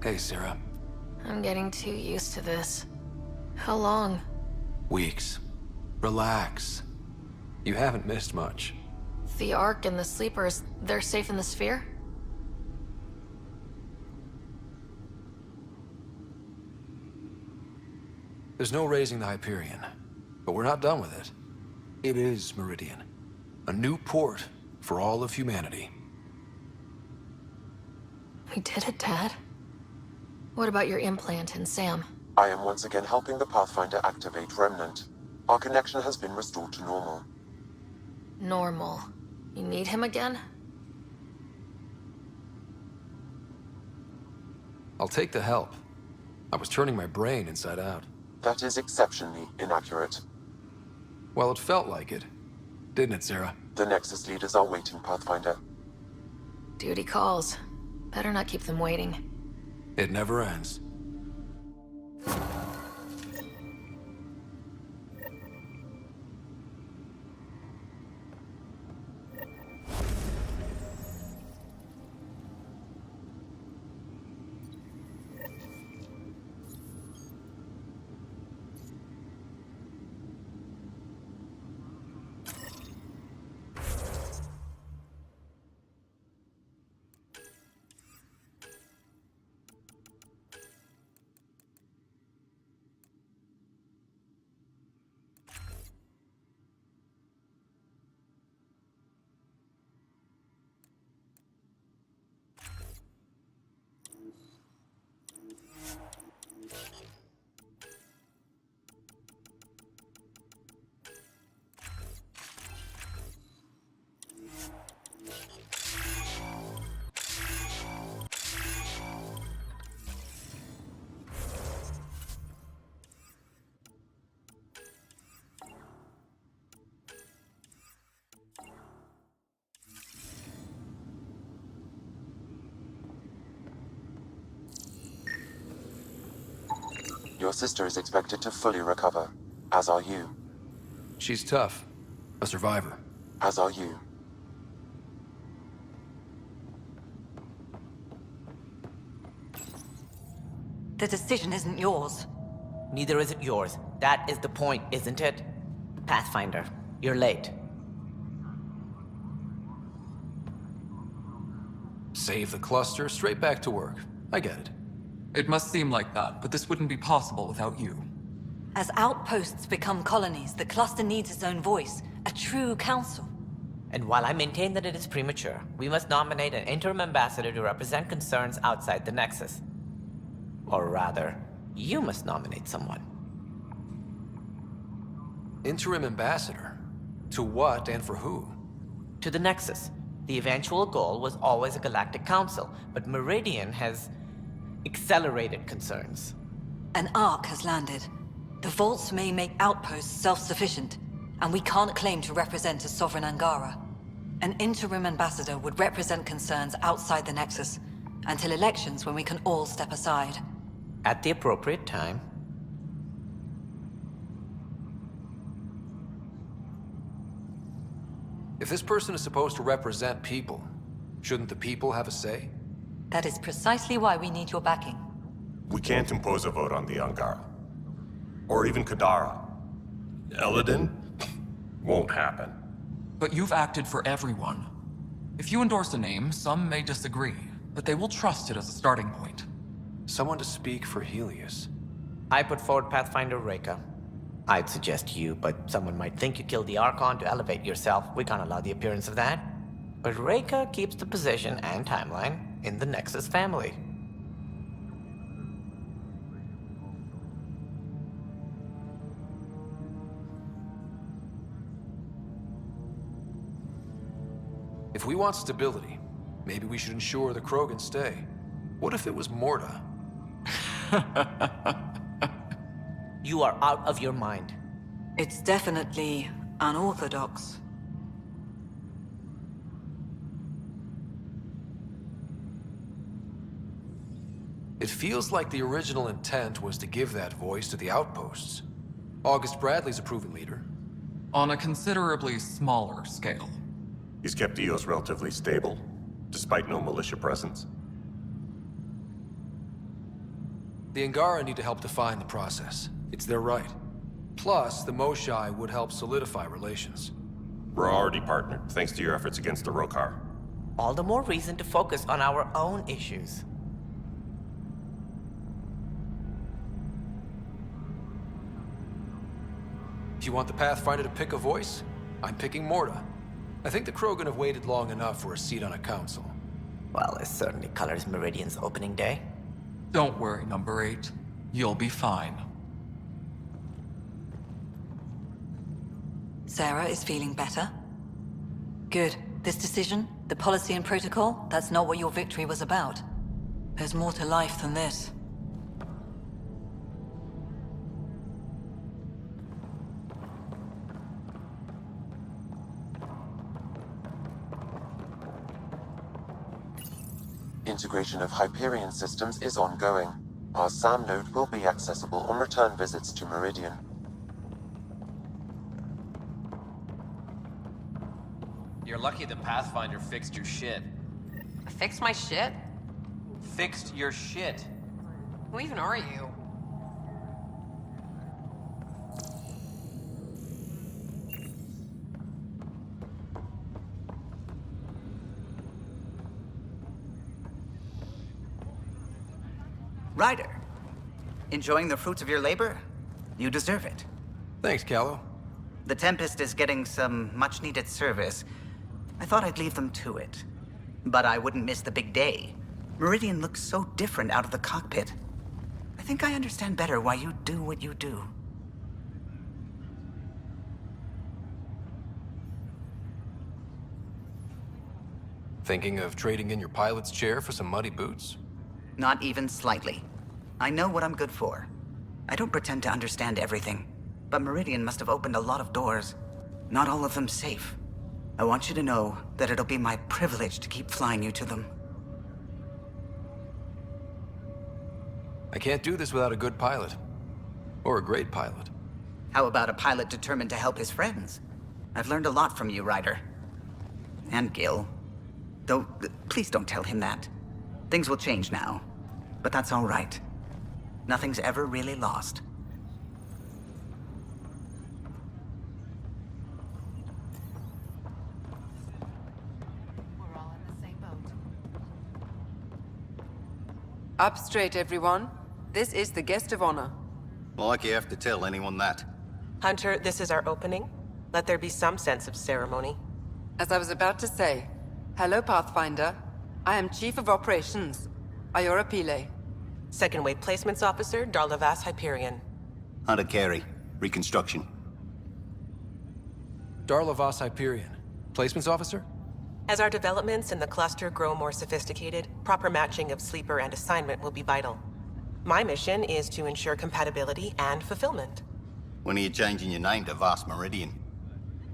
Hey, Sarah. I'm getting too used to this. How long? Weeks. Relax. You haven't missed much. The Ark and the Sleepers, they're safe in the sphere? There's no raising the Hyperion, but we're not done with it. It is Meridian. A new port for all of humanity. We did it, Dad. What about your implant and Sam? I am once again helping the Pathfinder activate Remnant. Our connection has been restored to normal. Normal. You need him again? I'll take the help. I was turning my brain inside out. That is exceptionally inaccurate. Well, it felt like it. Didn't it, Sarah? The Nexus leaders are waiting, Pathfinder. Duty calls. Better not keep them waiting. It never ends. Your sister is expected to fully recover, as are you. She's tough. A survivor. As are you. The decision isn't yours. Neither is it yours. That is the point, isn't it? Pathfinder, you're late. Save the cluster, straight back to work. I get it. It must seem like that, but this wouldn't be possible without you. As outposts become colonies, the cluster needs its own voice, a true council. And while I maintain that it is premature, we must nominate an interim ambassador to represent concerns outside the Nexus. Or rather, you must nominate someone. Interim ambassador? To what and for who? To the Nexus. The eventual goal was always a galactic council, but Meridian has accelerated concerns. An Ark has landed. The vaults may make outposts self-sufficient, and we can't claim to represent a sovereign Angara. An interim ambassador would represent concerns outside the Nexus, until elections when we can all step aside. At the appropriate time. If this person is supposed to represent people, shouldn't the people have a say? That is precisely why we need your backing. We can't impose a vote on the Angara. Or even Kadara. Eladin? Won't happen. But you've acted for everyone. If you endorse a name, some may disagree, but they will trust it as a starting point. Someone to speak for Helios. I put forward Pathfinder Reka. I'd suggest you, but someone might think you killed the Archon to elevate yourself. We can't allow the appearance of that. But Reka keeps the position and timeline in the Nexus family. If we want stability, maybe we should ensure the Krogan stay. What if it was Morda? You are out of your mind. It's definitely unorthodox. It feels like the original intent was to give that voice to the outposts. August Bradley's a proven leader. On a considerably smaller scale. He's kept EOS relatively stable, despite no militia presence. The Angara need to help define the process. It's their right. Plus, the Moshai would help solidify relations. We're already partnered, thanks to your efforts against the Rokar. All the more reason to focus on our own issues. If you want the Pathfinder to pick a voice, I'm picking Morta. I think the Krogan have waited long enough for a seat on a council. Well, it certainly colors Meridian's opening day. Don't worry, number 8. You'll be fine. Sarah is feeling better? Good. This decision, the policy and protocol, that's not what your victory was about. There's more to life than this. Integration of Hyperion systems is ongoing. Our SAM node will be accessible on return visits to Meridian. You're lucky the Pathfinder fixed your shit. Fix my shit? Fixed your shit. Who even are you? Ryder, enjoying the fruits of your labor? You deserve it. Thanks, Callow. The Tempest is getting some much-needed service. I thought I'd leave them to it. But I wouldn't miss the big day. Meridian looks so different out of the cockpit. I think I understand better why you do what you do. Thinking of trading in your pilot's chair for some muddy boots? Not even slightly. I know what I'm good for. I don't pretend to understand everything, but Meridian must have opened a lot of doors. Not all of them safe. I want you to know that it'll be my privilege to keep flying you to them. I can't do this without a good pilot. Or a great pilot. How about a pilot determined to help his friends? I've learned a lot from you, Ryder. And Gil. Though, please don't tell him that. Things will change now. But that's all right. Nothing's ever really lost. We're all in the same boat. Up straight, everyone. This is the guest of honor. Like you have to tell anyone that. Hunter, this is our opening. Let there be some sense of ceremony. As I was about to say, hello, Pathfinder. I am Chief of Operations, Ayora Pile. Second Wave Placements Officer, Darlavas Hyperion. Hunter Carey, Reconstruction. Darlavas Hyperion. Placements officer? As our developments in the cluster grow more sophisticated, proper matching of sleeper and assignment will be vital. My mission is to ensure compatibility and fulfillment. When are you changing your name to Vast Meridian?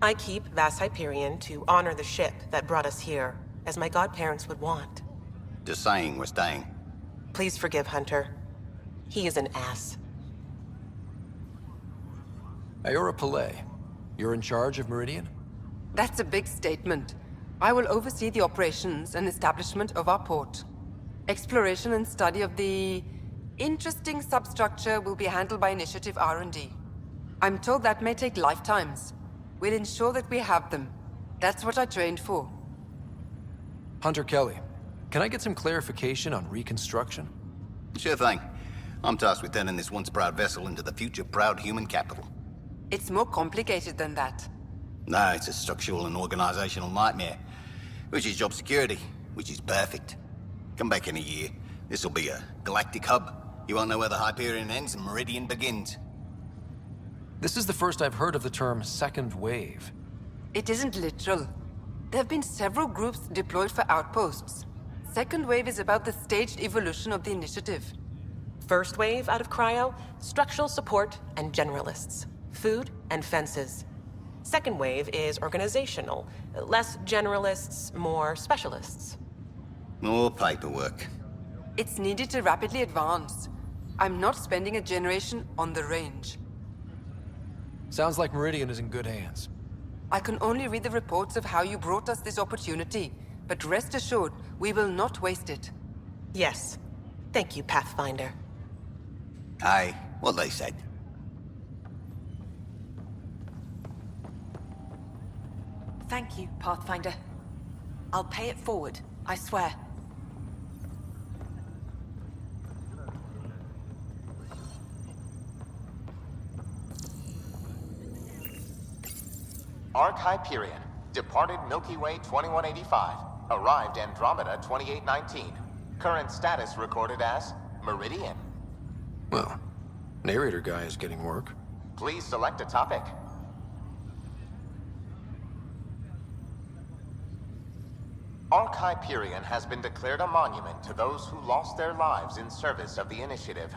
I keep Vas Hyperion to honor the ship that brought us here, as my godparents would want. Just saying we're staying. Please forgive Hunter. He is an ass. Ayora Pile, you're in charge of Meridian? That's a big statement. I will oversee the operations and establishment of our port. Exploration and study of the interesting substructure will be handled by Initiative R&D. I'm told that may take lifetimes. We'll ensure that we have them. That's what I trained for. Hunter Kelly, can I get some clarification on reconstruction? Sure thing. I'm tasked with turning this once proud vessel into the future proud human capital. It's more complicated than that. No, it's a structural and organizational nightmare. Which is job security, which is perfect. Come back in a year. This'll be a galactic hub. You won't know where the Hyperion ends and Meridian begins. This is the first I've heard of the term second wave. It isn't literal. There have been several groups deployed for outposts. Second wave is about the staged evolution of the initiative. First wave out of cryo, structural support and generalists. Food and fences. Second wave is organizational. Less generalists, more specialists. More paperwork. It's needed to rapidly advance. I'm not spending a generation on the range. Sounds like Meridian is in good hands. I can only read the reports of how you brought us this opportunity, but rest assured, we will not waste it. Yes. Thank you, Pathfinder. Aye, what they said. Thank you, Pathfinder. I'll pay it forward, I swear. Arc Hyperion, departed Milky Way 2185, arrived Andromeda 2819. Current status recorded as Meridian. Well, narrator guy is getting work. Please select a topic. Arc Hyperion has been declared a monument to those who lost their lives in service of the Initiative.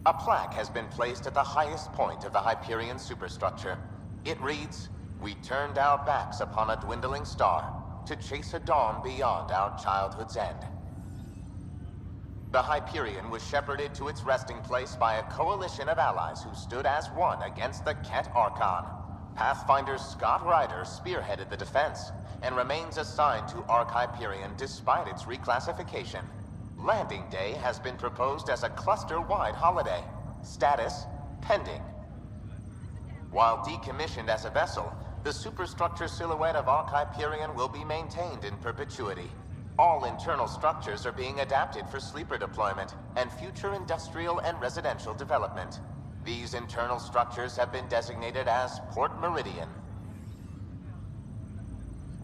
A plaque has been placed at the highest point of the Hyperion superstructure. It reads, "We turned our backs upon a dwindling star to chase a dawn beyond our childhood's end." The Hyperion was shepherded to its resting place by a coalition of allies who stood as one against the Ket Archon. Pathfinder's Scott Ryder spearheaded the defense and remains assigned to Arc Hyperion despite its reclassification. Landing Day has been proposed as a cluster-wide holiday. Status, pending. While decommissioned as a vessel, the superstructure silhouette of Arc Hyperion will be maintained in perpetuity. All internal structures are being adapted for sleeper deployment and future industrial and residential development. These internal structures have been designated as Port Meridian.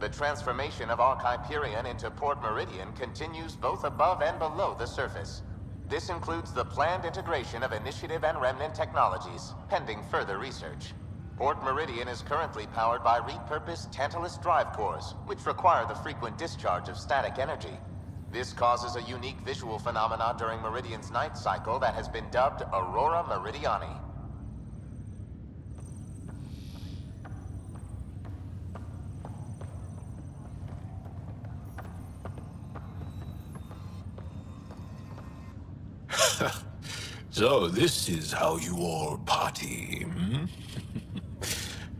The transformation of Arc Hyperion into Port Meridian continues both above and below the surface. This includes the planned integration of Initiative and Remnant technologies, pending further research. Port Meridian is currently powered by repurposed Tantalus drive cores, which require the frequent discharge of static energy. This causes a unique visual phenomenon during Meridian's night cycle that has been dubbed Aurora Meridiani. So this is how you all party, hmm?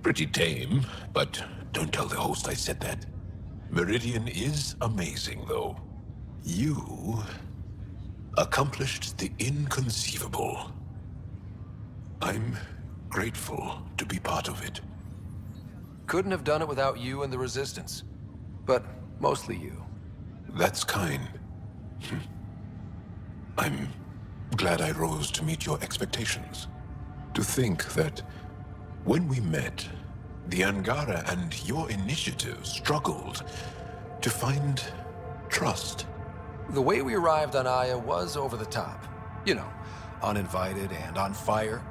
Pretty tame, but don't tell the host I said that. Meridian is amazing, though. You accomplished the inconceivable. I'm grateful to be part of it. Couldn't have done it without you and the Resistance. But mostly you. That's kind. I'm glad I rose to meet your expectations. To think that when we met, the Angara and your initiative struggled to find trust. The way we arrived on Aya was over the top. You know, uninvited and on fire.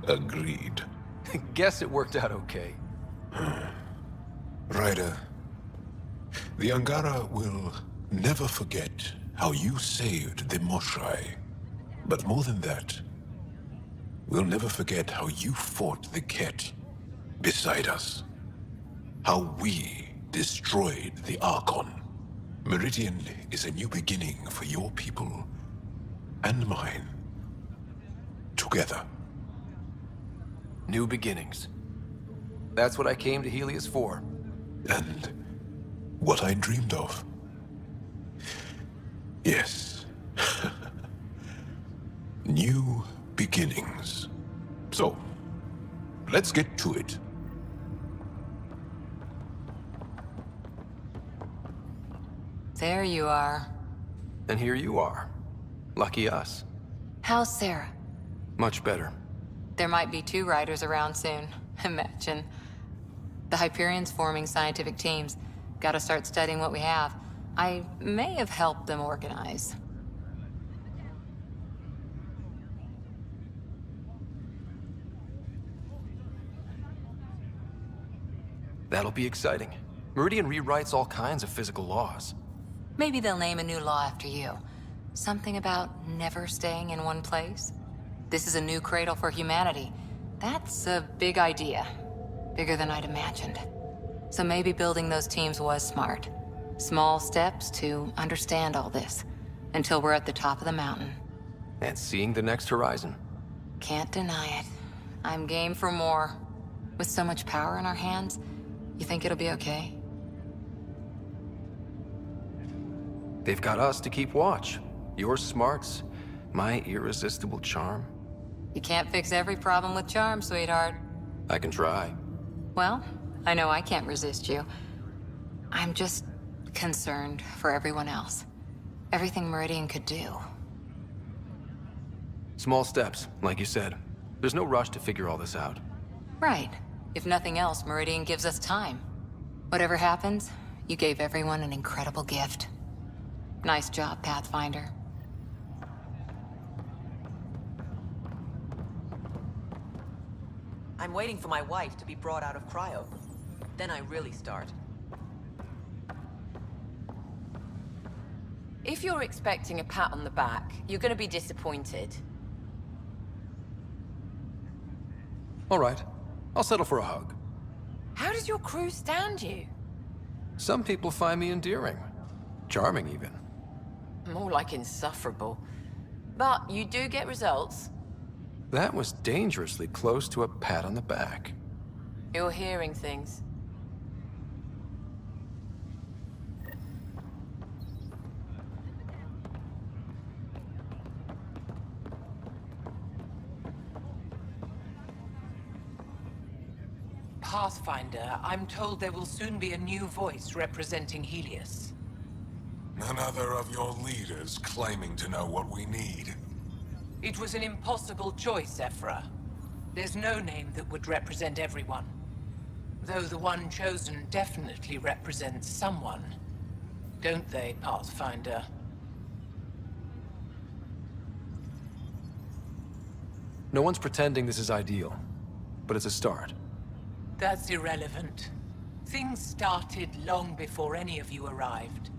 Agreed. Guess it worked out okay. Ryder, the Angara will never forget how you saved the Moshai. But more than that, we'll never forget how you fought the Ket beside us. How we destroyed the Archon. Meridian is a new beginning for your people and mine. Together. New beginnings. That's what I came to Helios for. And what I dreamed of. Yes. New beginnings. So, let's get to it. There you are. And here you are. Lucky us. How's Sarah? Much better. There might be 2 riders around soon. Imagine. The Hyperion's forming scientific teams. Gotta start studying what we have. I may have helped them organize. That'll be exciting. Meridian rewrites all kinds of physical laws. Maybe they'll name a new law after you. Something about never staying in one place. This is a new cradle for humanity. That's a big idea. Bigger than I'd imagined. So maybe building those teams was smart. Small steps to understand all this, until we're at the top of the mountain. And seeing the next horizon. Can't deny it. I'm game for more. With so much power in our hands, you think it'll be okay? They've got us to keep watch. Your smarts, my irresistible charm. You can't fix every problem with charm, sweetheart. I can try. Well, I know I can't resist you. I'm just concerned for everyone else. Everything Meridian could do. Small steps, like you said. There's no rush to figure all this out. Right. If nothing else, Meridian gives us time. Whatever happens, you gave everyone an incredible gift. Nice job, Pathfinder. I'm waiting for my wife to be brought out of cryo. Then I really start. If you're expecting a pat on the back, you're gonna be disappointed. All right. I'll settle for a hug. How does your crew stand you? Some people find me endearing. Charming, even. More like insufferable. But you do get results. That was dangerously close to a pat on the back. You're hearing things. Pathfinder, I'm told there will soon be a new voice representing Helios. None other of your leaders claiming to know what we need. It was an impossible choice, Ephra. There's no name that would represent everyone. Though the one chosen definitely represents someone. Don't they, Pathfinder? No one's pretending this is ideal, but it's a start. That's irrelevant. Things started long before any of you arrived.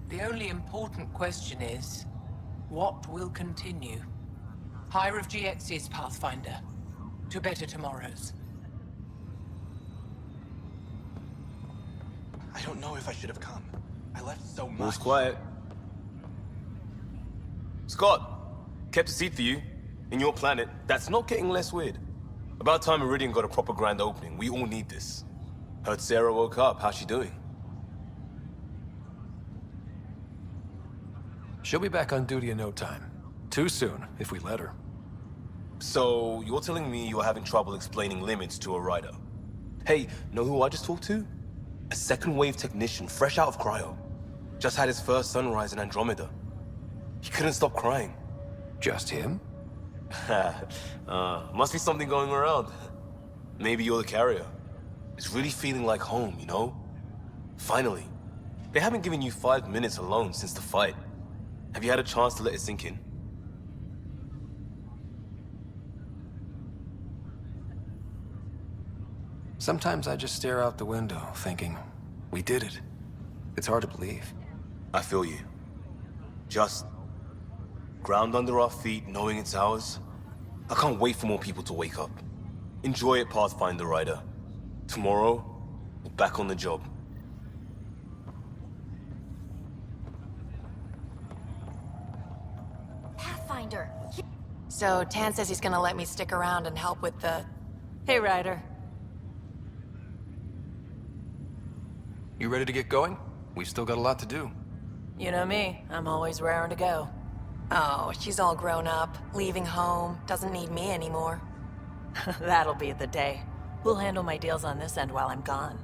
The only important question is, what will continue? Higher of GX's, Pathfinder. To better tomorrows. I don't know if I should have come. I left so much. All's quiet. Scott, kept a seat for you. In your planet, that's not getting less weird. About time Meridian got a proper grand opening. We all need this. Heard Sarah woke up. How's she doing? She'll be back on duty in no time. Too soon, if we let her. So, you're telling me you're having trouble explaining limits to a rider? Hey, know who I just talked to? A second wave technician, fresh out of cryo. Just had his first sunrise in Andromeda. He couldn't stop crying. Just him? Must be something going around. Maybe you're the carrier. It's really feeling like home, you know? Finally. They haven't given you 5 minutes alone since the fight. Have you had a chance to let it sink in? Sometimes I just stare out the window, thinking, we did it. It's hard to believe. I feel you. Just ground under our feet, knowing it's ours. I can't wait for more people to wake up. Enjoy it, Pathfinder Rider. Tomorrow, we're back on the job. Pathfinder. So, Tan says he's gonna let me stick around and help with the... Hey, Ryder. You ready to get going? We've still got a lot to do. You know me, I'm always raring to go. Oh, she's all grown up, leaving home, doesn't need me anymore. That'll be the day. We'll handle my deals on this end while I'm gone.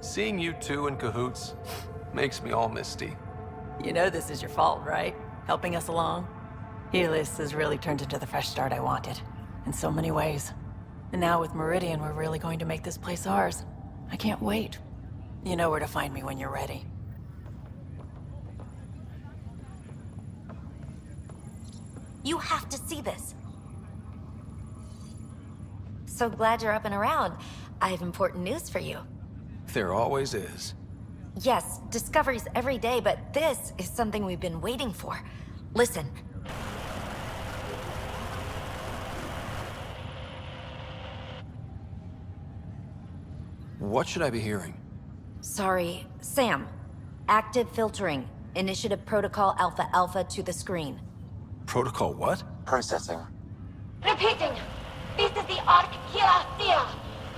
Seeing you two in cahoots makes me all misty. You know this is your fault, right? Helping us along? Helios has really turned into the fresh start I wanted. In so many ways. And now with Meridian, we're really going to make this place ours. I can't wait. You know where to find me when you're ready. You have to see this. So glad you're up and around. I have important news for you. There always is. Yes, discoveries every day, but this is something we've been waiting for. Listen. What should I be hearing? Sorry, Sam. Active filtering. Initiative Protocol Alpha Alpha to the screen. Protocol what? Processing. Repeating. This is the Ark Kira.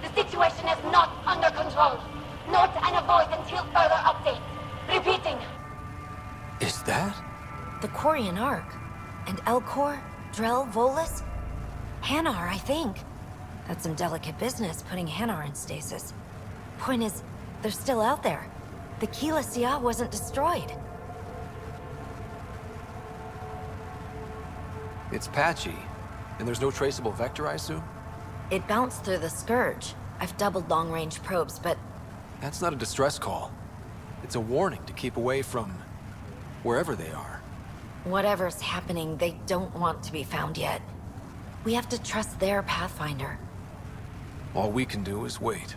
The situation is not under control. Note and avoid until further updates. Repeating. Is that? The Quarian Ark. And Elcor, Drell, Volus? Hanar, I think. That's some delicate business, putting Hanar in stasis. Point is, they're still out there. The Keela Sia wasn't destroyed. It's patchy. And there's no traceable vector, I assume? It bounced through the Scourge. I've doubled long-range probes, but... That's not a distress call. It's a warning to keep away from... wherever they are. whatever's happening, they don't want to be found yet. We have to trust their Pathfinder. All we can do is wait.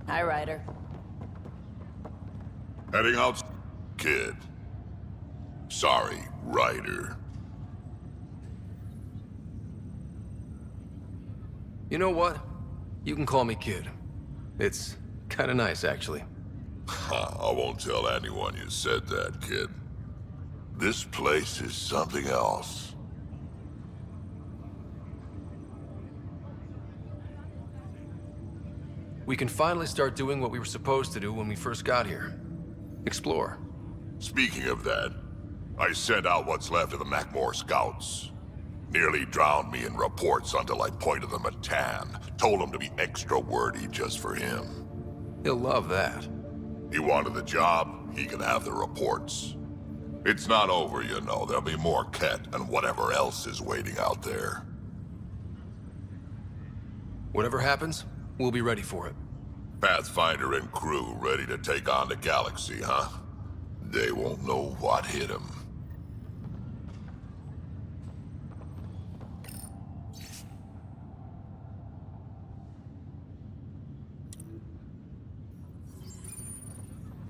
Hi, Ryder. Heading out, kid. Sorry, Ryder. You know what? You can call me Kid. It's kind of nice, actually. I won't tell anyone you said that, kid. This place is something else. We can finally start doing what we were supposed to do when we first got here. Explore. Speaking of that, I sent out what's left of the Macmore scouts. Nearly drowned me in reports until I pointed them at Tan. Told him to be extra wordy just for him. He'll love that. He wanted the job, he can have the reports. It's not over, you know. There'll be more Ket and whatever else is waiting out there. Whatever happens, we'll be ready for it. Pathfinder and crew ready to take on the galaxy, huh? They won't know what hit them.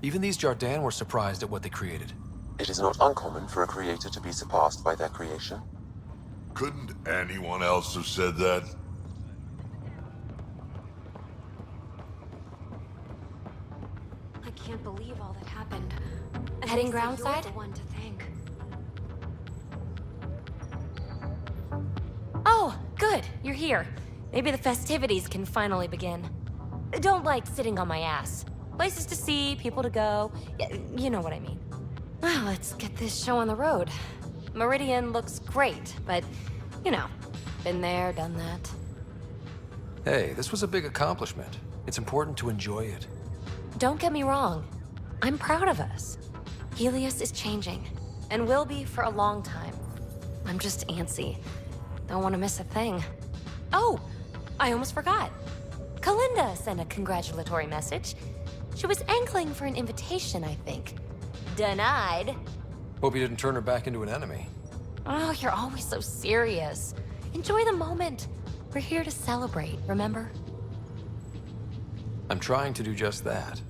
Even these Jardin were surprised at what they created. It is not uncommon for a creator to be surpassed by their creation. Couldn't anyone else have said that? I can't believe all that happened. Heading groundside? One to thank. Oh, good. You're here. Maybe the festivities can finally begin. Don't like sitting on my ass. Places to see, people to go. You know what I mean. Well, let's get this show on the road. Meridian looks great, but, you know, been there, done that. Hey, this was a big accomplishment. It's important to enjoy it. Don't get me wrong. I'm proud of us. Helios is changing, and will be for a long time. I'm just antsy. Don't want to miss a thing. Oh, I almost forgot. Kalinda sent a congratulatory message. She was angling for an invitation, I think. Denied. Hope you didn't turn her back into an enemy. Oh, you're always so serious. Enjoy the moment. We're here to celebrate, remember? I'm trying to do just that.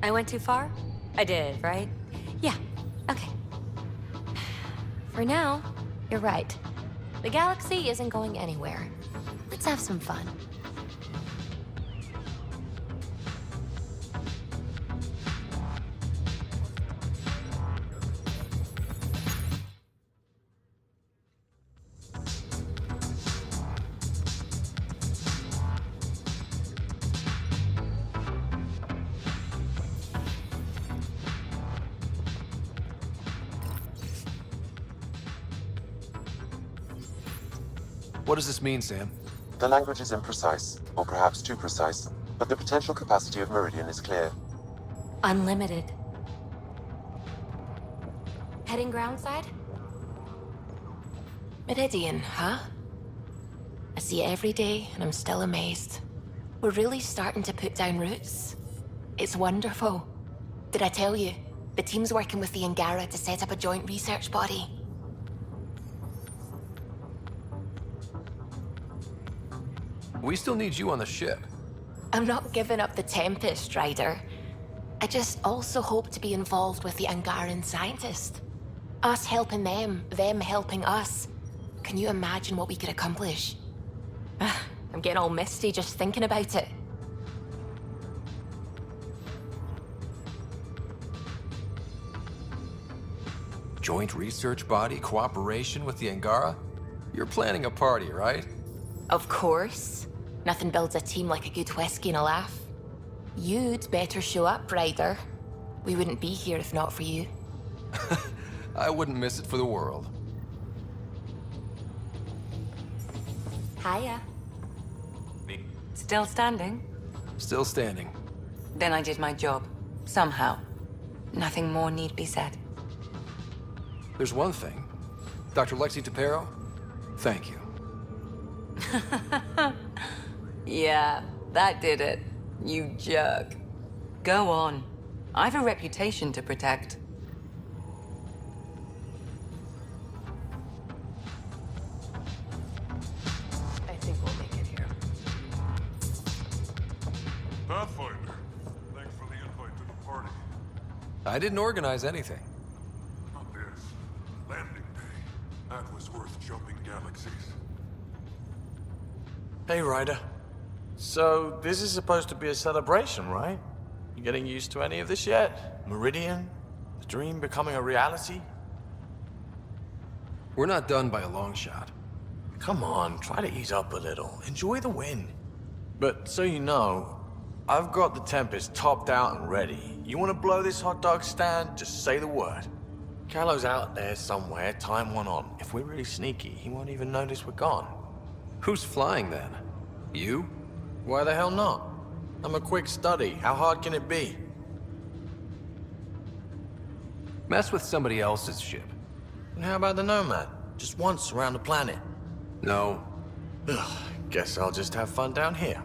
I went too far? I did, right? Yeah, okay. For now, you're right. The galaxy isn't going anywhere. Let's have some fun. What does this mean, Sam? The language is imprecise, or perhaps too precise, but the potential capacity of Meridian is clear. Unlimited. Heading groundside? Meridian, huh? I see it every day, and I'm still amazed. We're really starting to put down roots. It's wonderful. Did I tell you? The team's working with the Angara to set up a joint research body. We still need you on the ship. I'm not giving up the Tempest, Ryder. I just also hope to be involved with the Angaran scientists. Us helping them helping us. Can you imagine what we could accomplish? I'm getting all misty just thinking about it. Joint research body, cooperation with the Angara? You're planning a party, right? Of course. Nothing builds a team like a good whiskey and a laugh. You'd better show up, Ryder. We wouldn't be here if not for you. I wouldn't miss it for the world. Hiya. Still standing? Still standing. Then I did my job. Somehow. Nothing more need be said. There's one thing. Dr. Lexi Tapero, thank you. Yeah, that did it. You jerk. Go on. I've a reputation to protect. I think we'll make it here. Pathfinder, thanks for the invite to the party. I didn't organize anything. Not this. Landing day. That was worth jumping galaxies. Hey, Ryder. So, this is supposed to be a celebration, right? You getting used to any of this yet? Meridian? The dream becoming a reality? We're not done by a long shot. Come on, try to ease up a little. Enjoy the win. But so you know, I've got the Tempest topped out and ready. You want to blow this hot dog stand? Just say the word. Callow's out there somewhere, time one on. If we're really sneaky, he won't even notice we're gone. Who's flying then? You? Why the hell not? I'm a quick study. How hard can it be? Mess with somebody else's ship. And how about the Nomad? Just once around the planet. No. Ugh, guess I'll just have fun down here.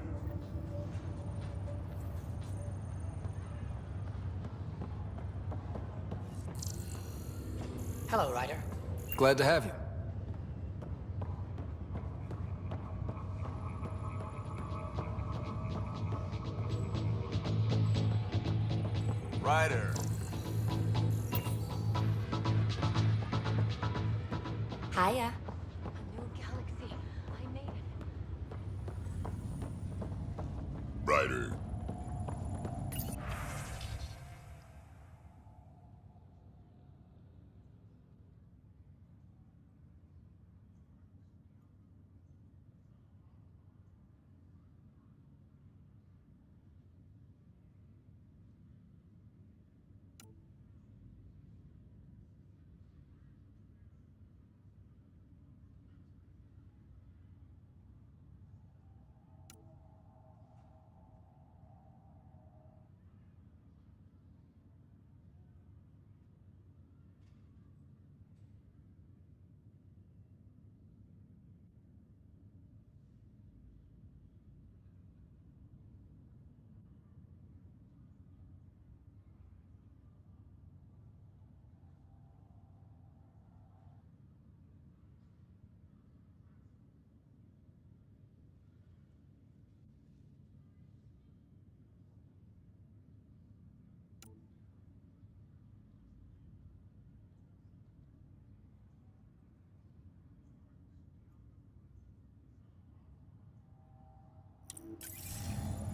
Hello, Ryder. Glad to have you. Ryder. Hiya. A new galaxy. I made it. Ryder.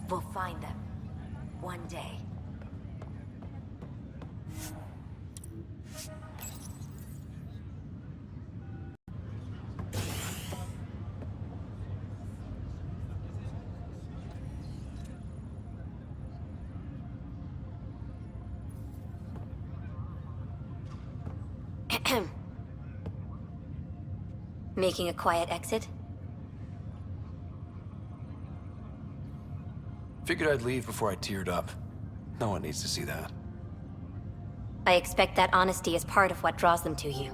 We'll find them. One day. Making a quiet exit? Figured I'd leave before I teared up. No one needs to see that. I expect that honesty is part of what draws them to you.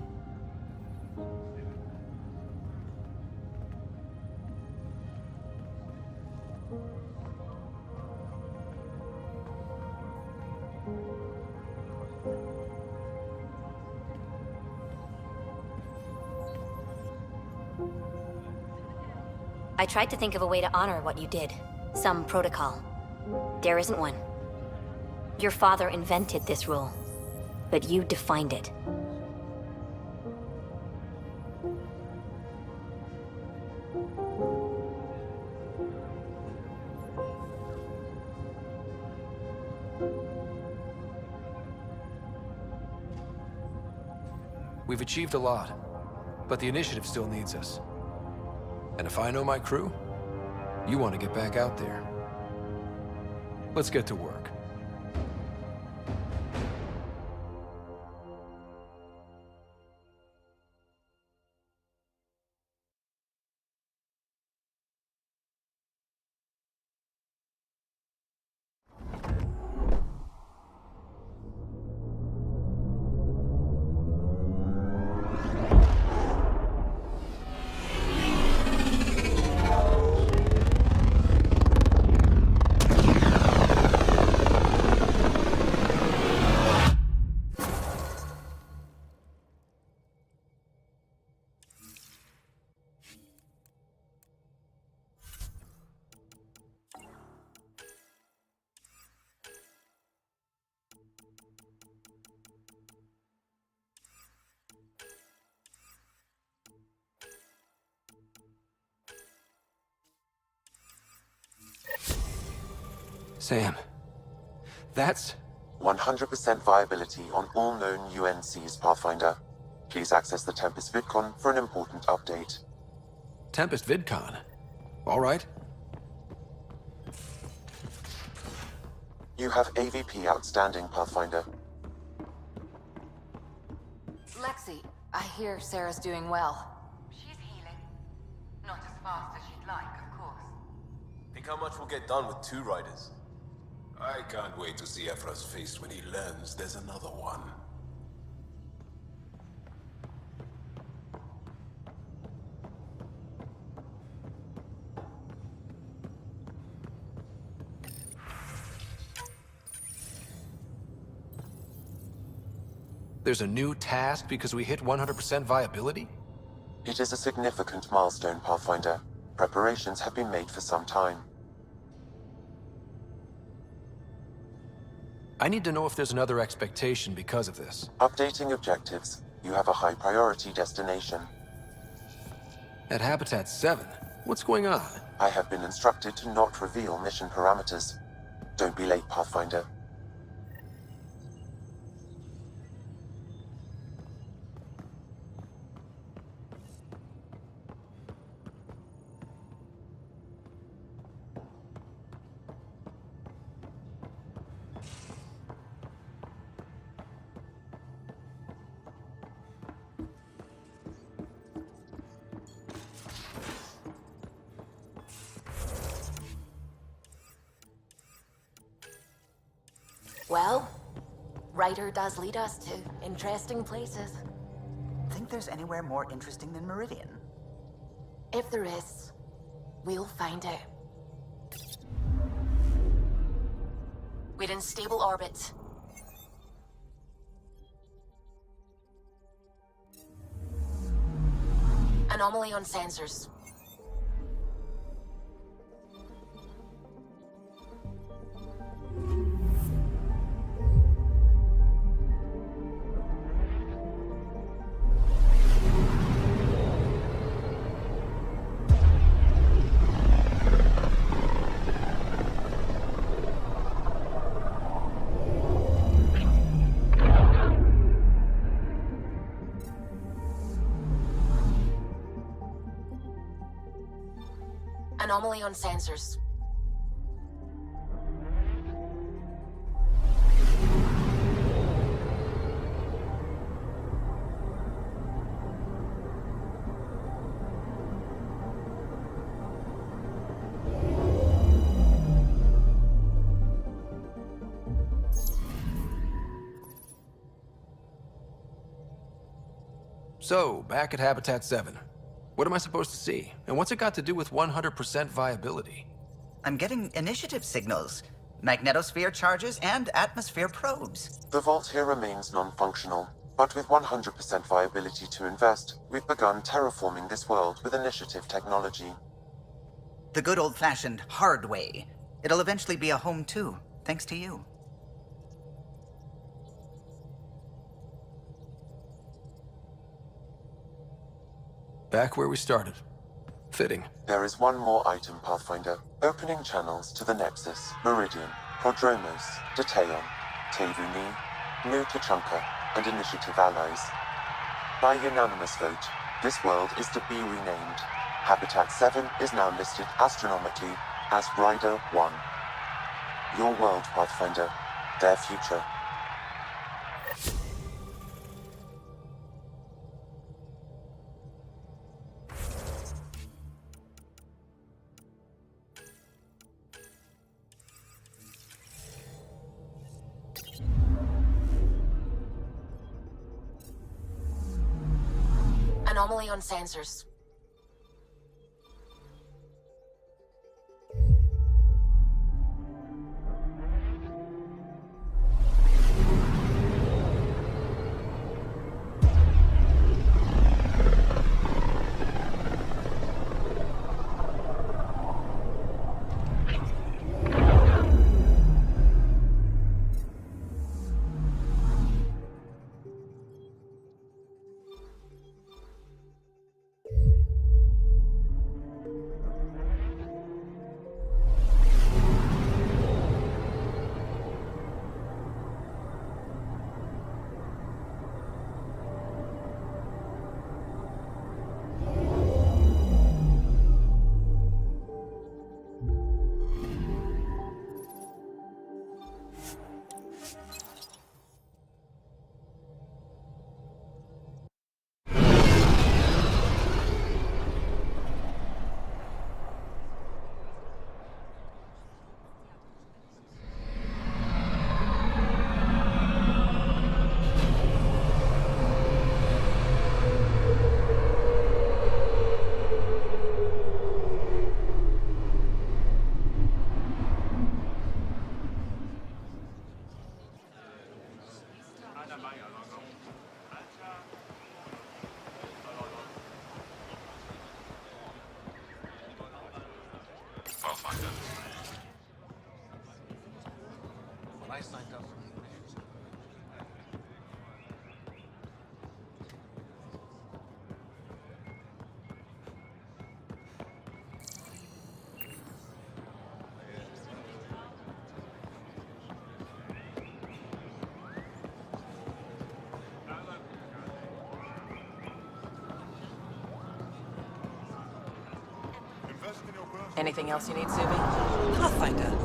I tried to think of a way to honor what you did. Some protocol. There isn't one. Your father invented this rule, but you defined it. We've achieved a lot, but the initiative still needs us. And if I know my crew, You want to get back out there. Let's get to work. Sam, that's... 100% viability on all known UNCs, Pathfinder. Please access the Tempest VidCon for an important update. Tempest VidCon? All right. You have AVP outstanding, Pathfinder. Lexi, I hear Sarah's doing well. She's healing. Not as fast as she'd like, of course. Think how much we'll get done with 2 riders? I can't wait to see Ephra's face when he learns there's another one. There's a new task because we hit 100% viability? It is a significant milestone, Pathfinder. Preparations have been made for some time. I need to know if there's another expectation because of this. Updating objectives. You have a high priority destination. At Habitat 7, what's going on? I have been instructed to not reveal mission parameters. Don't be late, Pathfinder. Well, Ryder does lead us to interesting places. Think there's anywhere more interesting than Meridian? If there is, we'll find out. We're in stable orbit. Anomaly on sensors. Anomaly on sensors. So, back at Habitat 7. What am I supposed to see? And what's it got to do with 100% viability? I'm getting initiative signals, magnetosphere charges, and atmosphere probes. The vault here remains non-functional, but with 100% viability to invest, we've begun terraforming this world with initiative technology. The good old-fashioned hard way. It'll eventually be a home too, thanks to you. Back where we started. Fitting. There is one more item, Pathfinder. Opening channels to the Nexus, Meridian, Prodromos, Detaeon, Tevuni, New Tachanka, and Initiative allies. By unanimous vote, this world is to be renamed Habitat 7 is now listed astronomically as Rider 1. Your world, Pathfinder. Their future. Anomaly on sensors. When I signed up. Anything else you need, Subi? Pathfinder.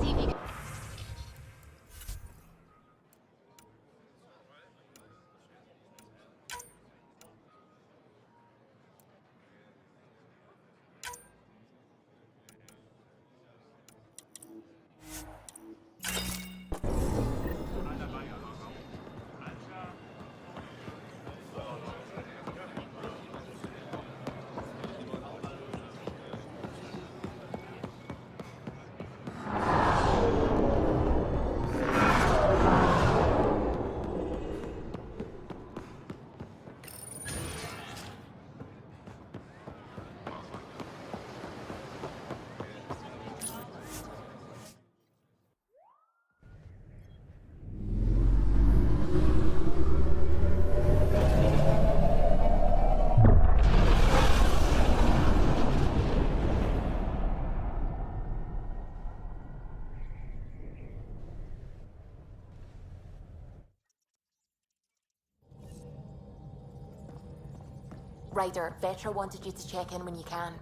Ryder, Vetra wanted you to check in when you can.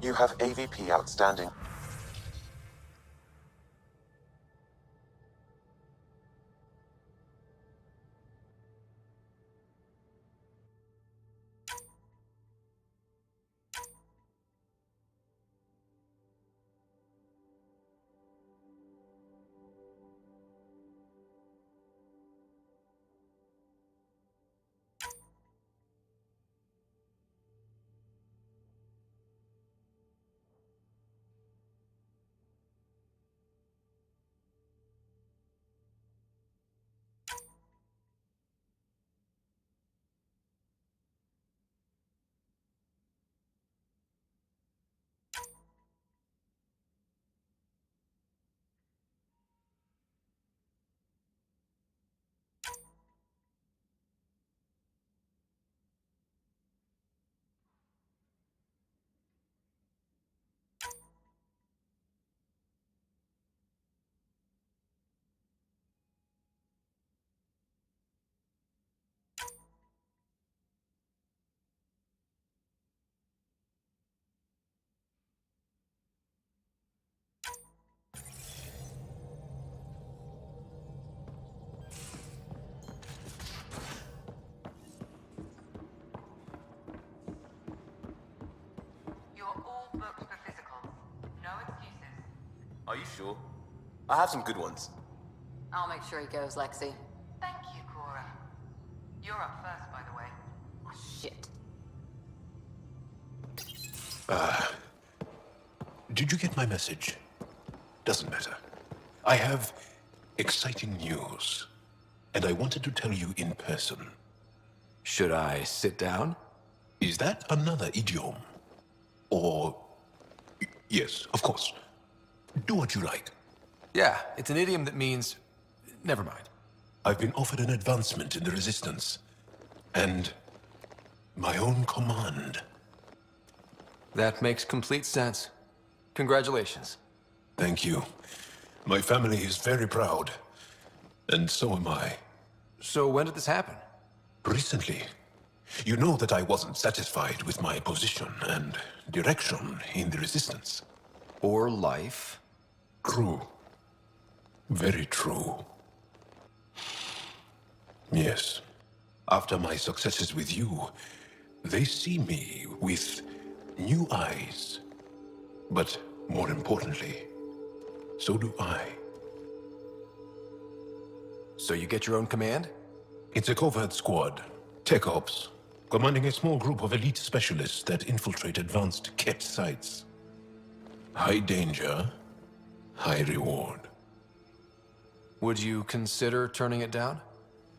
You have AVP outstanding. Are you sure? I have some good ones. I'll make sure he goes, Lexi. Thank you, Cora. You're up first, by the way. Oh, shit. Did you get my message? Doesn't matter. I have exciting news, and I wanted to tell you in person. Should I sit down? Is that another idiom? Or... Yes, of course. Do what you like. Yeah, it's an idiom that means... Never mind. I've been offered an advancement in the Resistance. And... my own command. That makes complete sense. Congratulations. Thank you. My family is very proud. And so am I. So when did this happen? Recently. You know that I wasn't satisfied with my position and direction in the Resistance. Or life. True. Very true. Yes. After my successes with you, they see me with new eyes. But more importantly, so do I. So you get your own command? It's a covert squad, tech ops, commanding a small group of elite specialists that infiltrate advanced kept sites. High danger, high reward. Would you consider turning it down?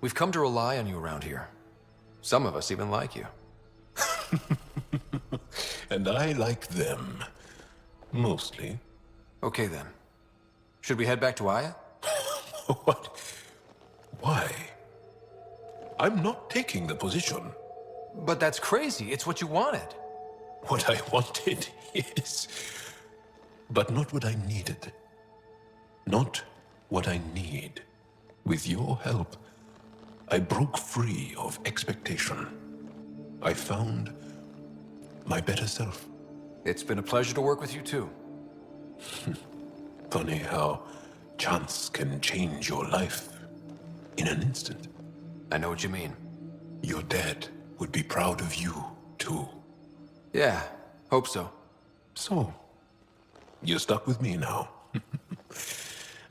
We've come to rely on you around here. Some of us even like you. And I like them. Mostly. Okay then. Should we head back to Aya? What? Why? I'm not taking the position. But that's crazy. It's what you wanted. What I wanted, yes. But not what I needed. Not what I need. With your help, I broke free of expectation. I found my better self. It's been a pleasure to work with you too. Funny how chance can change your life in an instant. I know what you mean. Your dad would be proud of you, too. Yeah, hope so. So, you're stuck with me now.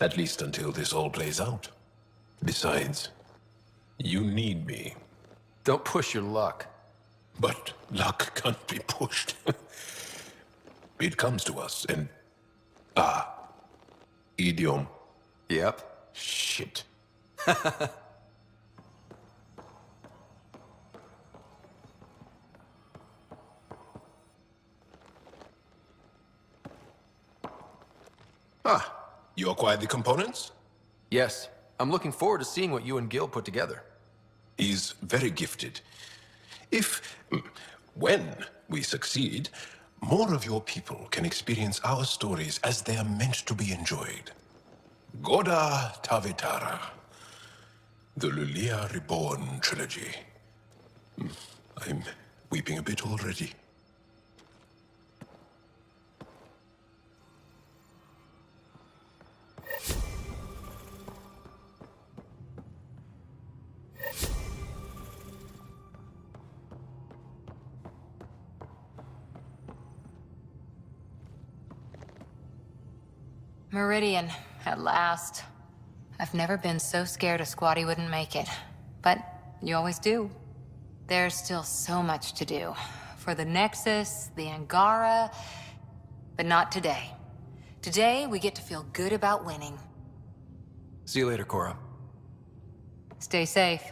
At least until this all plays out. Besides, you need me. Don't push your luck. But luck can't be pushed. It comes to us and... idiom. Yep. Shit. You acquired the components? Yes. I'm looking forward to seeing what you and Gil put together. He's very gifted. When we succeed, more of your people can experience our stories as they are meant to be enjoyed. Goda Tavitara, the Lulia Reborn trilogy. I'm weeping a bit already. Meridian, at last. I've never been so scared a squatty wouldn't make it. But you always do. There's still so much to do. For the Nexus, the Angara... But not today. Today, we get to feel good about winning. See you later, Cora. Stay safe.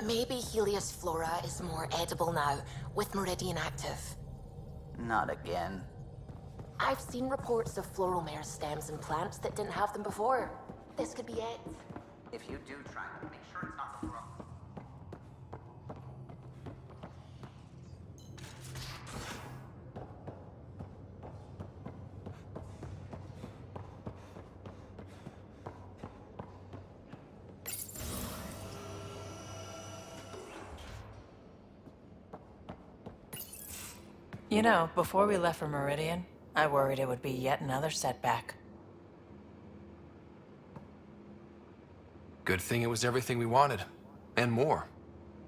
Maybe Helios flora is more edible now, with Meridian active. Not again. I've seen reports of floral mare stems and plants that didn't have them before. This could be it. If you do try them. You know, before we left for Meridian, I worried it would be yet another setback. Good thing it was everything we wanted. And more.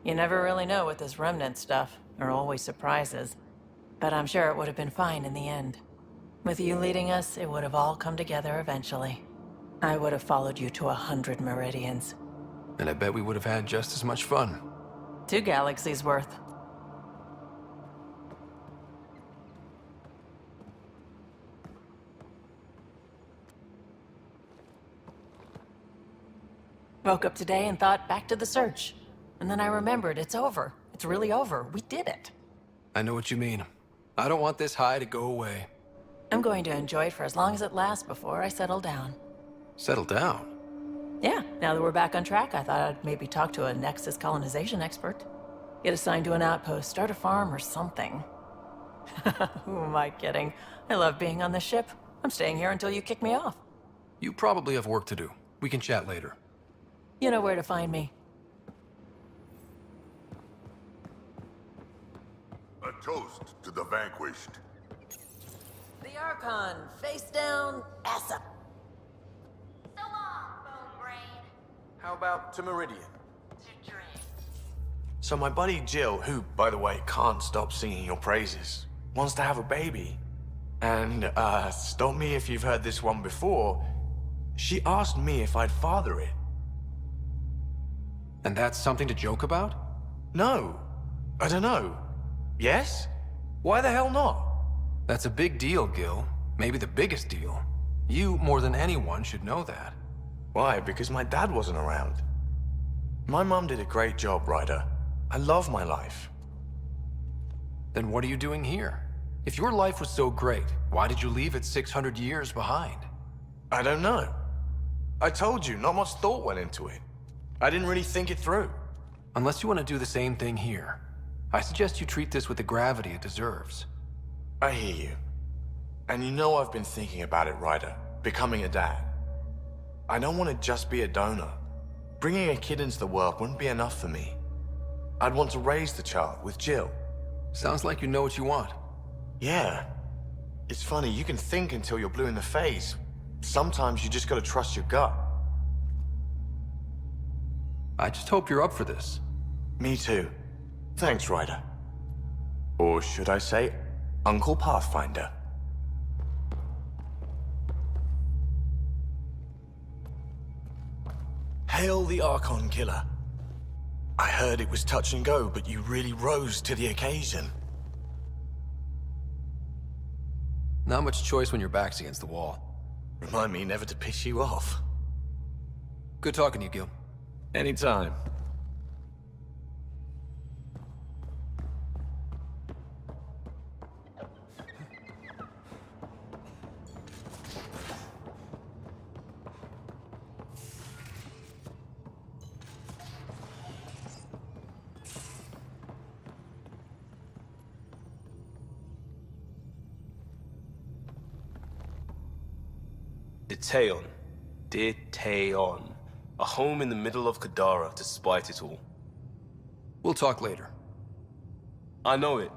You never really know with this remnant stuff. There are always surprises. But I'm sure it would have been fine in the end. With you leading us, it would have all come together eventually. I would have followed you to 100 Meridians. And I bet we would have had just as much fun. 2 galaxies worth. Woke up today and thought, back to the search. And then I remembered, it's over. It's really over. We did it. I know what you mean. I don't want this high to go away. I'm going to enjoy it for as long as it lasts before I settle down. Settle down? Yeah, now that we're back on track, I thought I'd maybe talk to a Nexus colonization expert. Get assigned to an outpost, start a farm or something. Who am I kidding? I love being on the ship. I'm staying here until you kick me off. You probably have work to do. We can chat later. You know where to find me. A toast to the vanquished. The Archon, face down, ass up. So long, bone brain. How about to Meridian? To dream. So my buddy Jill, who, by the way, can't stop singing your praises, wants to have a baby. And, stop me if you've heard this one before, she asked me if I'd father it. And that's something to joke about? No. I don't know. Yes? Why the hell not? That's a big deal, Gil. Maybe the biggest deal. You, more than anyone, should know that. Why? Because my dad wasn't around. My mum did a great job, Ryder. I love my life. Then what are you doing here? If your life was so great, why did you leave it 600 years behind? I don't know. I told you, not much thought went into it. I didn't really think it through. Unless you want to do the same thing here, I suggest you treat this with the gravity it deserves. I hear you. And you know I've been thinking about it, Ryder. Becoming a dad. I don't want to just be a donor. Bringing a kid into the world wouldn't be enough for me. I'd want to raise the child with Jill. Sounds like you know what you want. Yeah. It's funny, you can think until you're blue in the face. Sometimes you just gotta trust your gut. I just hope you're up for this. Me too. Thanks, Ryder. Or should I say, Uncle Pathfinder. Hail the Archon Killer. I heard it was touch and go, but you really rose to the occasion. Not much choice when your back's against the wall. Remind me never to piss you off. Good talking to you, Gil. Anytime. Diteon. A home in the middle of Kadara, despite it all. We'll talk later. I know it.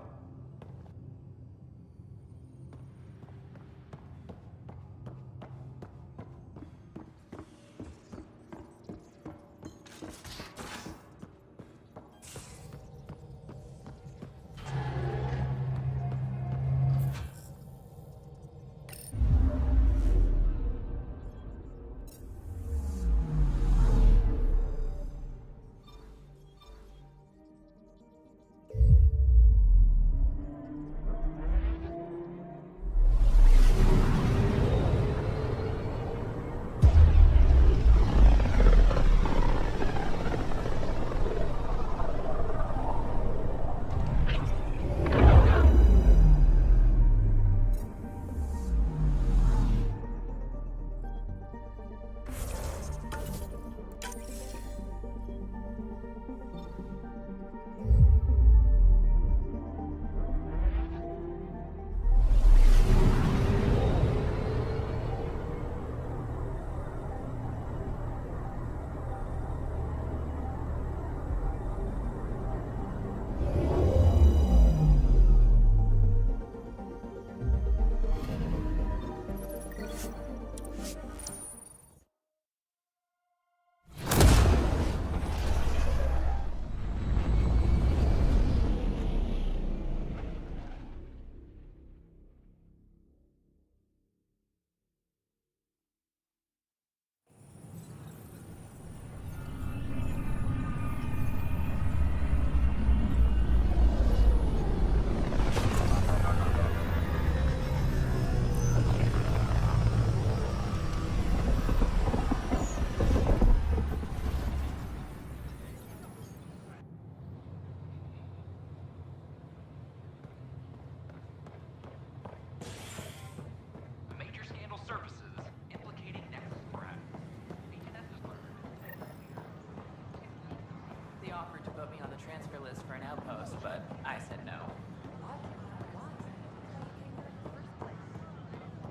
close, but I said no.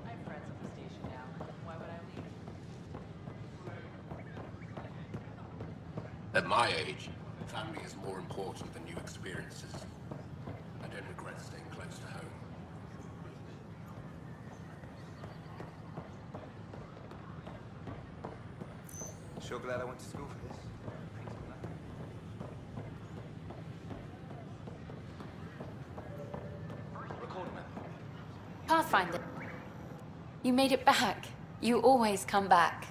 I have friends at the station now. Why would I leave? At my age, family is more important than new experiences. I don't regret staying close to home. Sure glad I went to school for this. Pathfinder. You made it back. You always come back.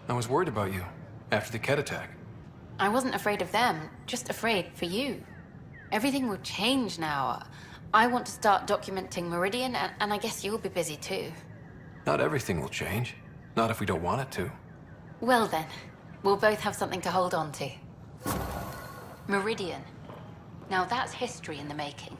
I was worried about you after the Ket attack. I wasn't afraid of them, just afraid for you. Everything will change now. I want to start documenting Meridian, and I guess you'll be busy too. Not everything will change. Not if we don't want it to. Well then, we'll both have something to hold on to. Meridian. Now that's history in the making.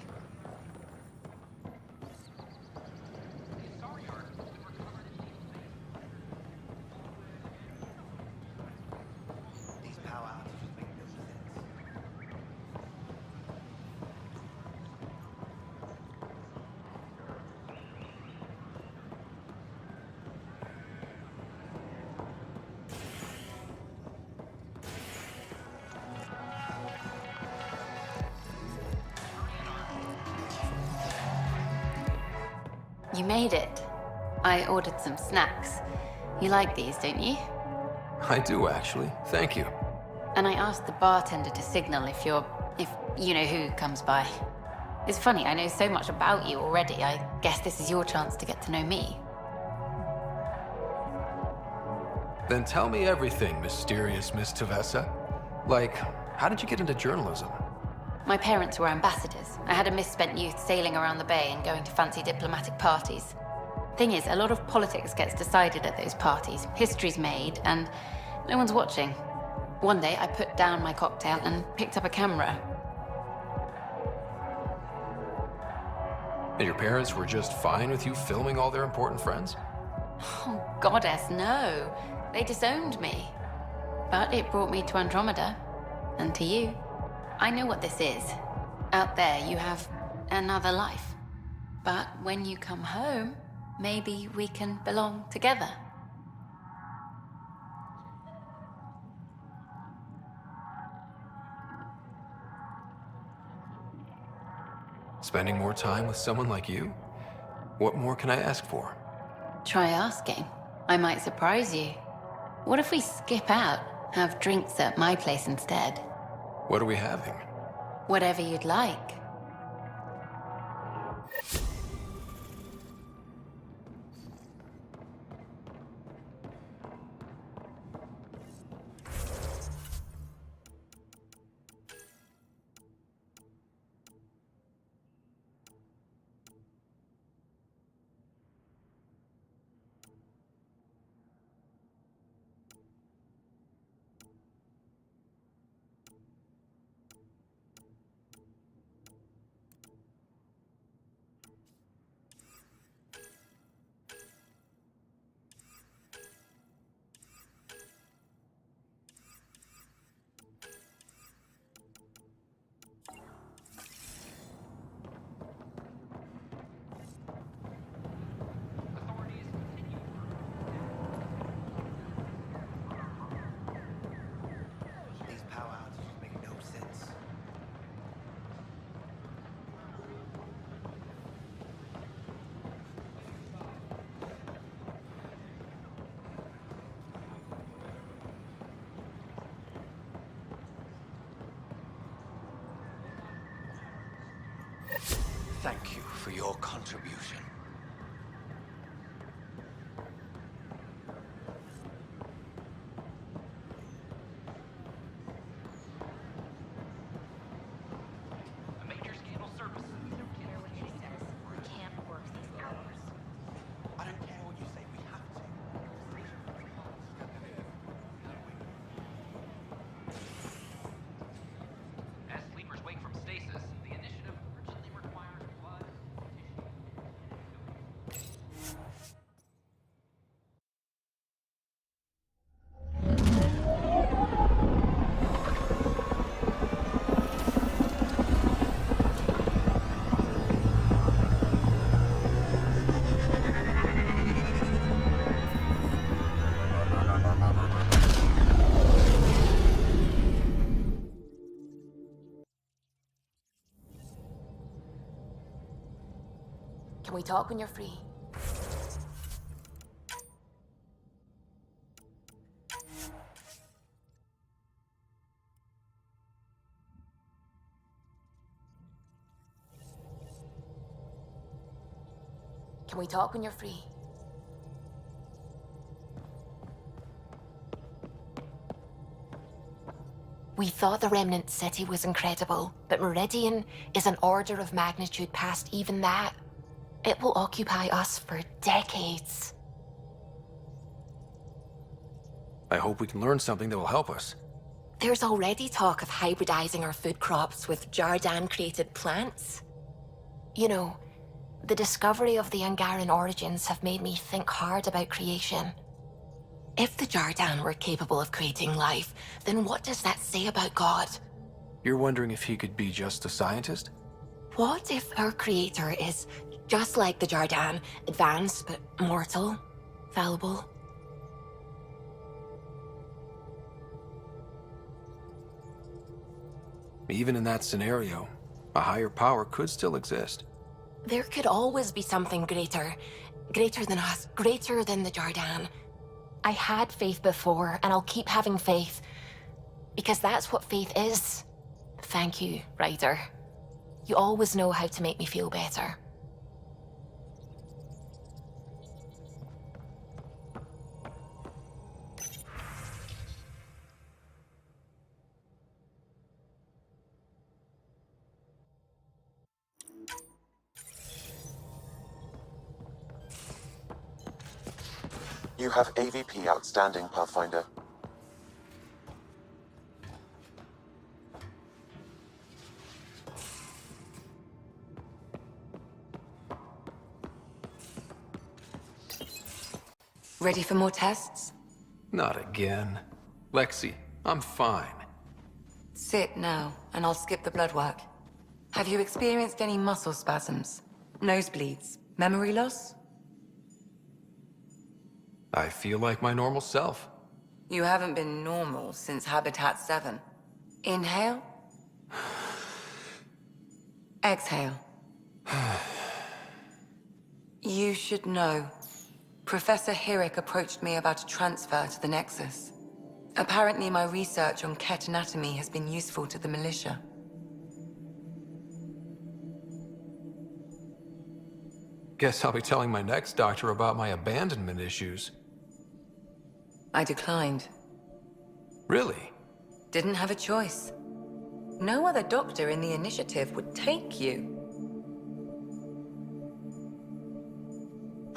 You made it. I ordered some snacks. You like these, don't you? I do, actually. Thank you. And I asked the bartender to signal if you know who comes by. It's funny, I know so much about you already. I guess this is your chance to get to know me. Then tell me everything, mysterious Miss Tavessa. Like, how did you get into journalism? My parents were ambassadors. I had a misspent youth sailing around the bay and going to fancy diplomatic parties. Thing is, a lot of politics gets decided at those parties. History's made, and no one's watching. One day, I put down my cocktail and picked up a camera. And your parents were just fine with you filming all their important friends? Oh, goddess, no. They disowned me. But it brought me to Andromeda, and to you. I know what this is. Out there, you have another life. But when you come home, maybe we can belong together. Spending more time with someone like you? What more can I ask for? Try asking. I might surprise you. What if we skip out, have drinks at my place instead? What are we having? Whatever you'd like. Thank you for your contribution. A major scandal surfaces. You don't care what she says. We can't work these hours. I don't care what you say, we have to. As sleepers wake from stasis, the initiative urgently requires blood, tissue, Can we talk when you're free? Can we talk when you're free? We thought the Remnant City was incredible, but Meridian is an order of magnitude past even that. It will occupy us for decades. I hope we can learn something that will help us. There's already talk of hybridizing our food crops with Jardan-created plants. You know, the discovery of the Angaran origins have made me think hard about creation. If the Jardan were capable of creating life, then what does that say about God? You're wondering if he could be just a scientist? What if our creator is just like the Jardan, advanced but mortal, fallible? Even in that scenario, a higher power could still exist. There could always be something greater. Greater than us, greater than the Jardan. I had faith before, and I'll keep having faith. Because that's what faith is. Thank you, Ryder. You always know how to make me feel better. You have AVP outstanding, Pathfinder. Ready for more tests? Not again. Lexi, I'm fine. Sit now, and I'll skip the blood work. Have you experienced any muscle spasms? Nosebleeds? Memory loss? I feel like my normal self. You haven't been normal since Habitat 7. Inhale. Exhale. You should know. Professor Hirek approached me about a transfer to the Nexus. Apparently my research on Ket anatomy has been useful to the militia. Guess I'll be telling my next doctor about my abandonment issues. I declined. Really? Didn't have a choice. No other doctor in the initiative would take you.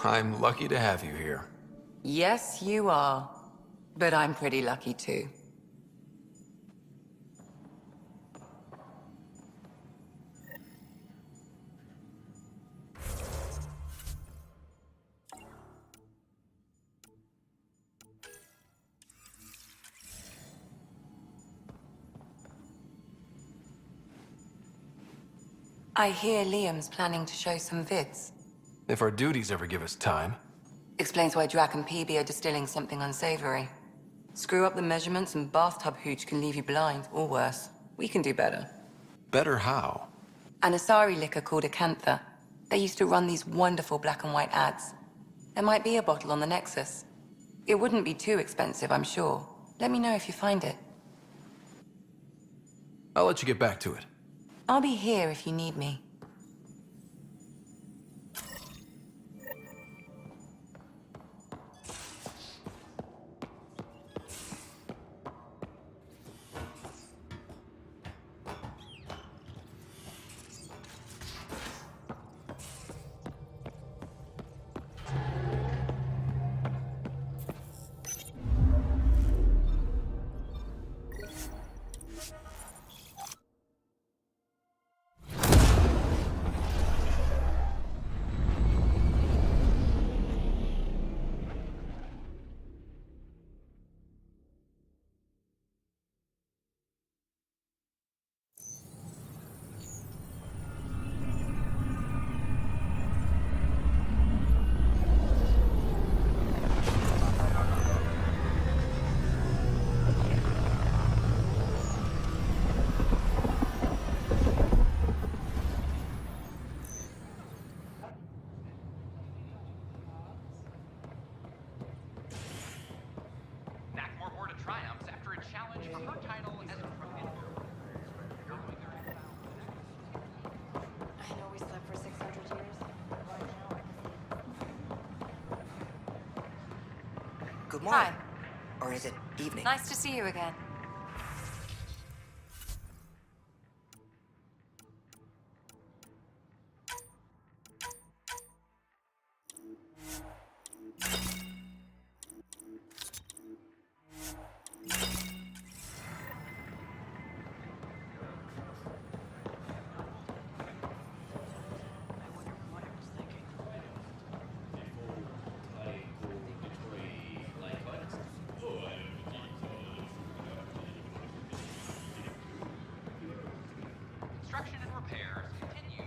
I'm lucky to have you here. Yes, you are. But I'm pretty lucky too. I hear Liam's planning to show some vids. If our duties ever give us time. Explains why Drac and PB are distilling something unsavory. Screw up the measurements and bathtub hooch can leave you blind, or worse. We can do better. Better how? An Asari liquor called Acantha. They used to run these wonderful black and white ads. There might be a bottle on the Nexus. It wouldn't be too expensive, I'm sure. Let me know if you find it. I'll let you get back to it. I'll be here if you need me. Good morning. Hi. Or is it evening? Nice to see you again. Construction and repairs continue.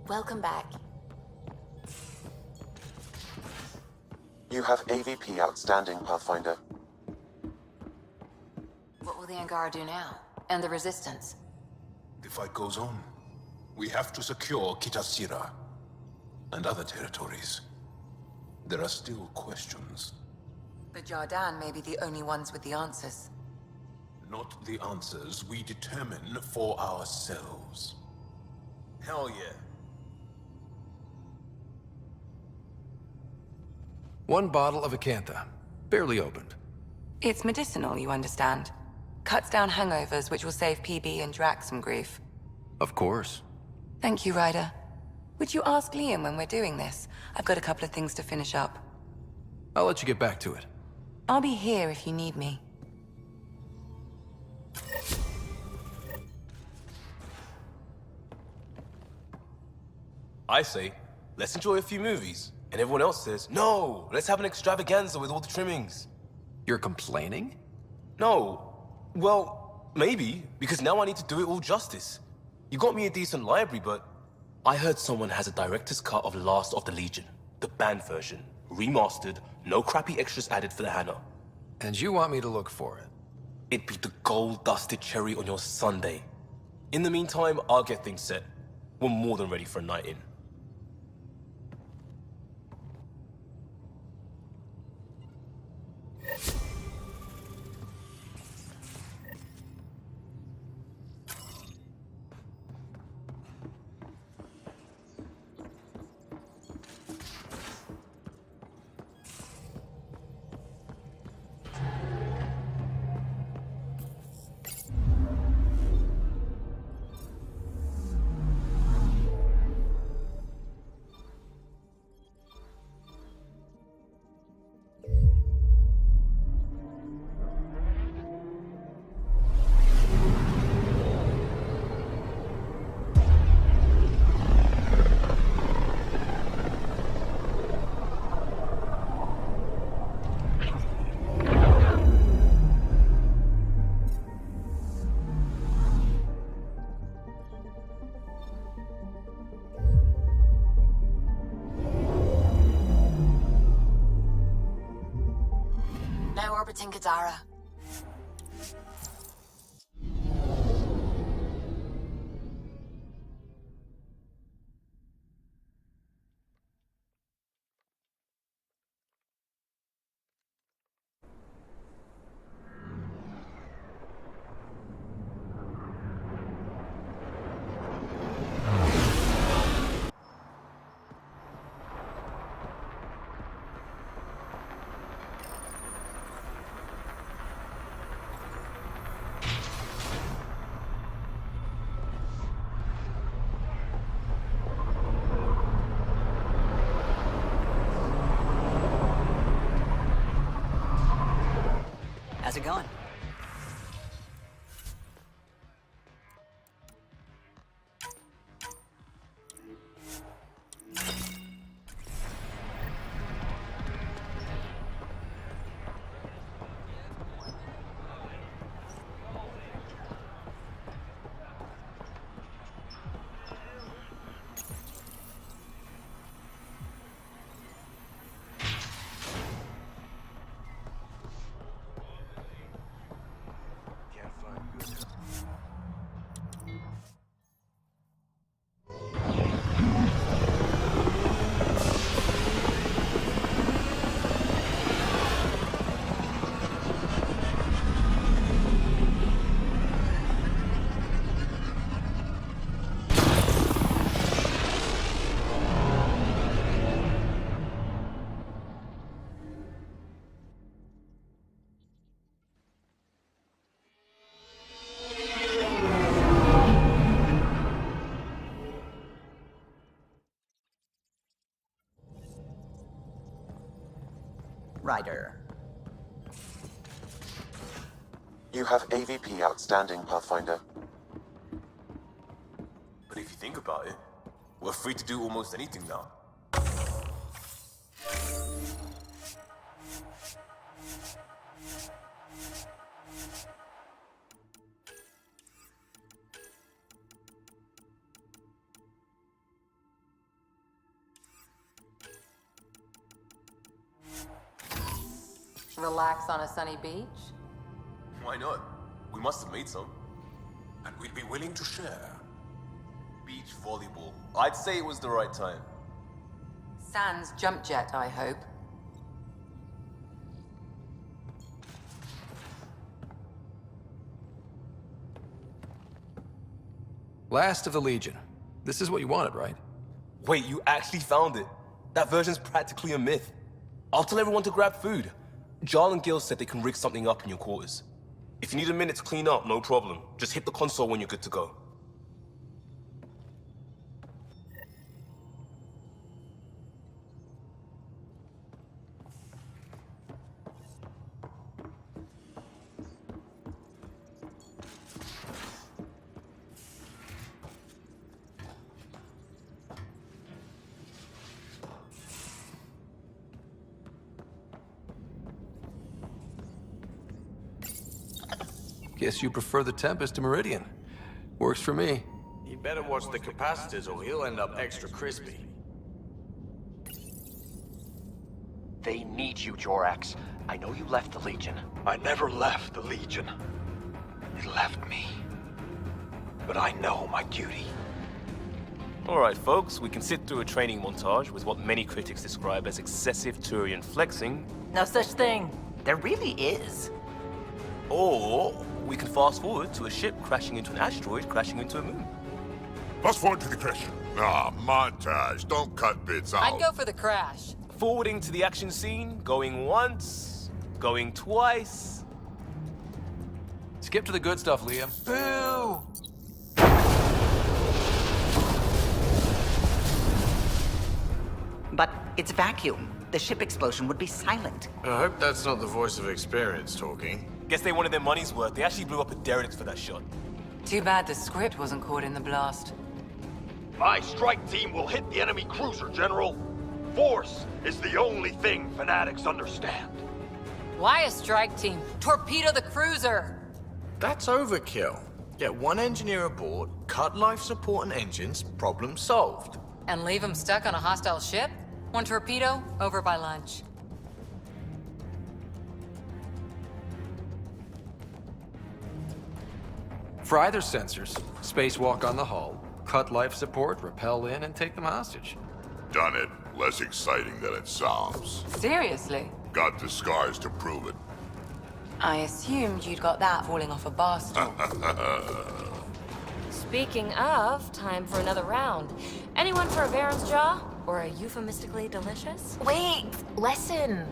Welcome back. You have AVP outstanding, Pathfinder. What will the Angara do now? And the Resistance? The fight goes on. We have to secure Kitasira and other territories. There are still questions. The Jardan may be the only ones with the answers. Not the answers we determine for ourselves. Hell yeah. One bottle of Acantha, barely opened. It's medicinal, you understand. Cuts down hangovers, which will save PB and Drax some grief. Of course. Thank you, Ryder. Would you ask Liam when we're doing this? I've got a couple of things to finish up. I'll let you get back to it. I'll be here if you need me. I say, let's enjoy a few movies. And everyone else says, no, let's have an extravaganza with all the trimmings. You're complaining? No. Well, maybe, because now I need to do it all justice. You got me a decent library, but I heard someone has a director's cut of Last of the Legion. The banned version. Remastered, no crappy extras added for the Hannah. And you want me to look for it? It'd be the gold-dusted cherry on your sundae. In the meantime, I'll get things set. We're more than ready for a night in. Now orbiting Kadara. How's it going? Ryder. You have AVP outstanding, Pathfinder. But if you think about it, we're free to do almost anything now. Relax on a sunny beach? Why not? We must have made some. And we'd be willing to share. Beach volleyball. I'd say it was the right time. Sans jump jet, I hope. Last of the Legion. This is what you wanted, right? Wait, you actually found it? That version's practically a myth. I'll tell everyone to grab food. Jarl and Gil said they can rig something up in your quarters. If you need a minute to clean up, no problem. Just hit the console when you're good to go. Guess you prefer the Tempest to Meridian. Works for me. You better watch the capacitors or he'll end up extra crispy. They need you, Jorax. I know you left the Legion. I never left the Legion. It left me. But I know my duty. Alright folks, we can sit through a training montage with what many critics describe as excessive Turian flexing. No such thing. There really is. Or we can fast forward to a ship crashing into an asteroid crashing into a moon. Fast forward to the crash. Ah, montage. Don't cut bits out. I'd go for the crash. Forwarding to the action scene, going once, going twice. Skip to the good stuff, Liam. Boo! But it's vacuum. The ship explosion would be silent. I hope that's not the voice of experience talking. Guess they wanted their money's worth. They actually blew up a derelict for that shot. Too bad the script wasn't caught in the blast. My strike team will hit the enemy cruiser, General. Force is the only thing fanatics understand. Why a strike team? Torpedo the cruiser! That's overkill. Get one engineer aboard, cut life support and engines, problem solved. And leave them stuck on a hostile ship? One torpedo, over by lunch. Fry their sensors, spacewalk on the hull, cut life support, rappel in, and take them hostage. Done it. Less exciting than it sounds. Seriously? Got the scars to prove it. I assumed you'd got that falling off a bar stool. Speaking of, time for another round. Anyone for a Baron's Jaw? Or a euphemistically delicious? Wait, listen.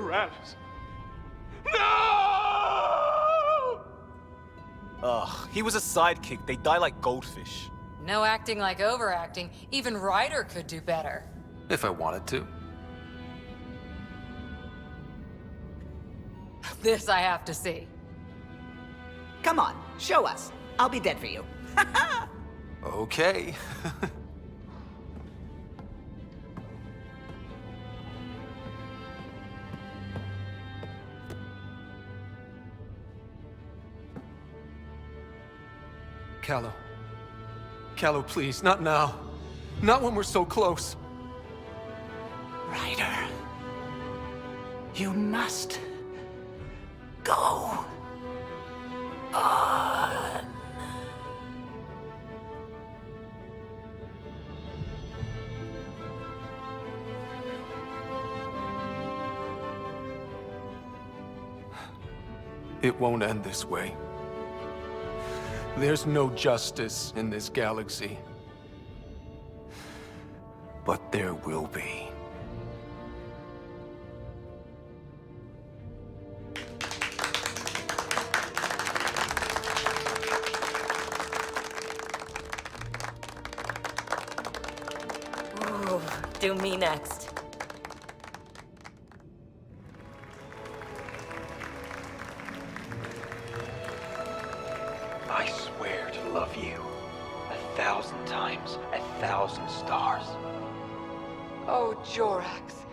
Tyrannus. Ugh, he was a sidekick. They die like goldfish. No acting like overacting. Even Ryder could do better. If I wanted to. This I have to see. Come on, show us. I'll be dead for you. Okay. Callow. Callow, please, not now. Not when we're so close. Ryder. You must go on. It won't end this way. There's no justice in this galaxy. But there will be. Do me next. I swear to love you 1,000 times, 1,000 stars. Oh, Jorax.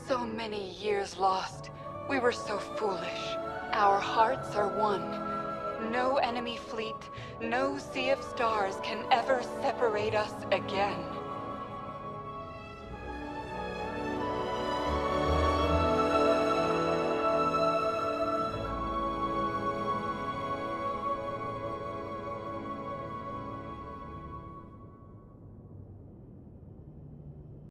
So many years lost. We were so foolish. Our hearts are one. No enemy fleet, no sea of stars can ever separate us again.